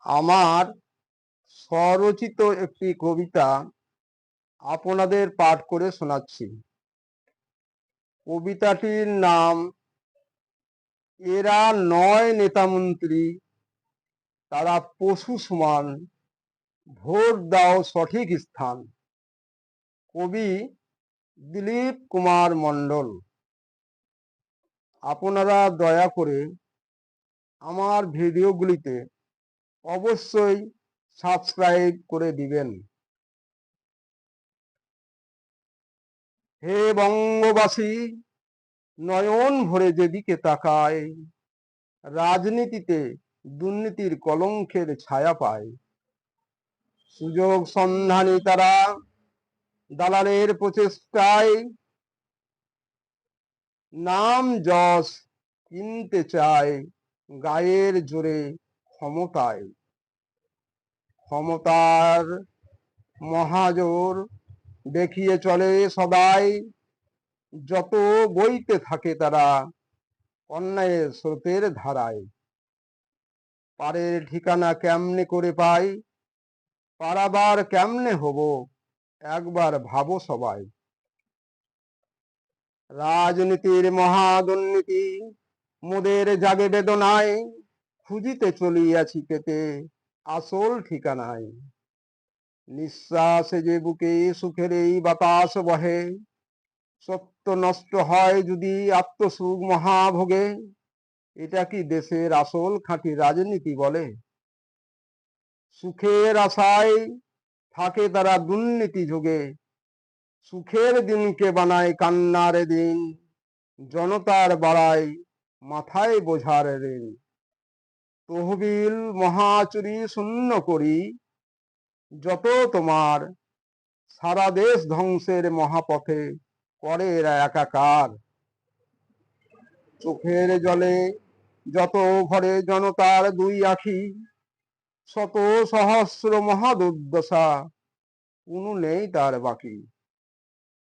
আমার স্বরচিত একটি কবিতা আপনাদের পাঠ করে শোনাচ্ছি। কবিতাটির নাম এরা নয় নেতামন্ত্রী, তারা পশু সমান, ভোট দাও সঠিক স্থান। কবি দিলীপ কুমার মণ্ডল। আপনারা দয়া করে আমার ভিডিওগুলিতে অবশ্যই সাবস্ক্রাইব করে দিবেন। হে বঙ্গবাসী, নয়ন ভরে যেদিকে তাকায়, রাজনীতিতে দুর্নীতির কলঙ্কের ছায়া পায়। সুযোগ সন্ধানী তারা দালালের প্রচেষ্টায় নাম যশ কিনতে চায় গায়ের জোরে ক্ষমতায়। ক্ষমতার মহাজোর দেখিয়ে চলে সদাই, যত বইতে থাকে তারা অন্যায়ের স্রোতের ধারায়। পারের ঠিকানা কেমনে করে পাই, পারাবার কেমনে হব, একবার ভাবো সবাই। রাজনীতির মহাদুর্নীতি মোদের জাগে বেদনায়, খুঁজিতে চলিয়াছি পেতে আসল ঠিকানায়। নিঃশ্বাসে যে বুকে সুখের এই বাতাস বহে, সত্য নষ্ট হয় যদি আত্মসুখ মহাভোগে, এটা কি দেশের আসল খাঁটি রাজনীতি বলে? সুখের আশায় থাকে তারা দুর্নীতি যোগে, সুখের দিনকে বানায় কান্নার দিন, জনতার বাড়ায় মাথায় বোঝার ঋণ। তহবিল মহাচুরি শূন্য করি, যত তোমার সারা দেশ ধ্বংসের মহাপথে করে এরা একাকার। চোখের জলে যত ভরে জনতার দুই আখি, শত সহস্র মহাদুর্দশা কোনো নেই তার বাকি।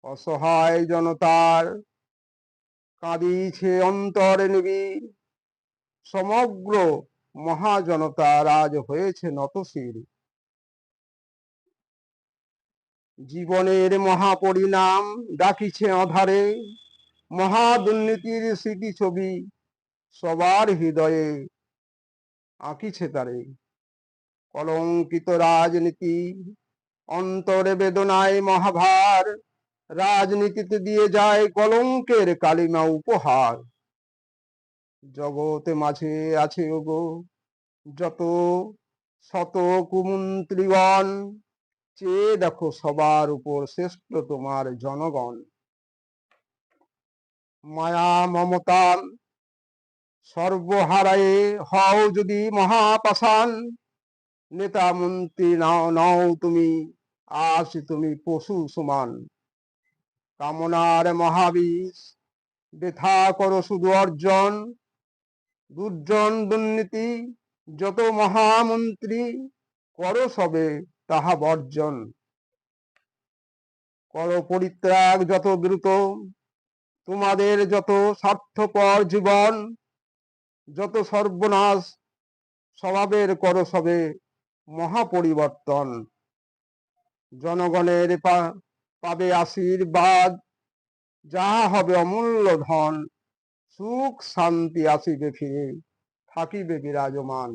অসহায় জনতার কাঁদিছে অন্তরে নিবিড়, সমগ্র মহাজনতার আজ হয়েছে নতশির। জীবনের মহাপরিণাম ডাকিছে অধারে, মহাদুর্নীতির স্মৃতিছবি সবার হৃদয়ে আঁকিছে তারে। কলঙ্কিত রাজনীতি অন্তরে বেদনায় মহাভার, রাজনীতিতে দিয়ে যায় কলঙ্কের কালিমা উপহার। জগতে মাঝে আছে ওগো যত শত কুমন্ত্রীগণ, চেয়ে দেখো সবার উপর শ্রেষ্ঠ তোমার জনগণ। মায়া মমতা সর্বহারায়ে হও যদি মহাপাষাণ, নেতা মন্ত্রী নও তুমি, আজ তুমি পশু সমান। কামনার মহাবিষ বৃথা করো শুধু অর্জন, দুর্জন দুর্নীতি যত মহামন্ত্রী, করো সবে তাহা বর্জন। করো পরিত্যাগ যত দ্রুত তোমাদের যত স্বার্থপর জীবন, যত সর্বনাশ স্বভাবের করো সবে মহাপরিবর্তন। জনগণের পাবে আশীর্বাদ, যাহা হবে অমূল্য ধন, সুখ শান্তি আসিবে ফিরে থাকিবে বিরাজমান।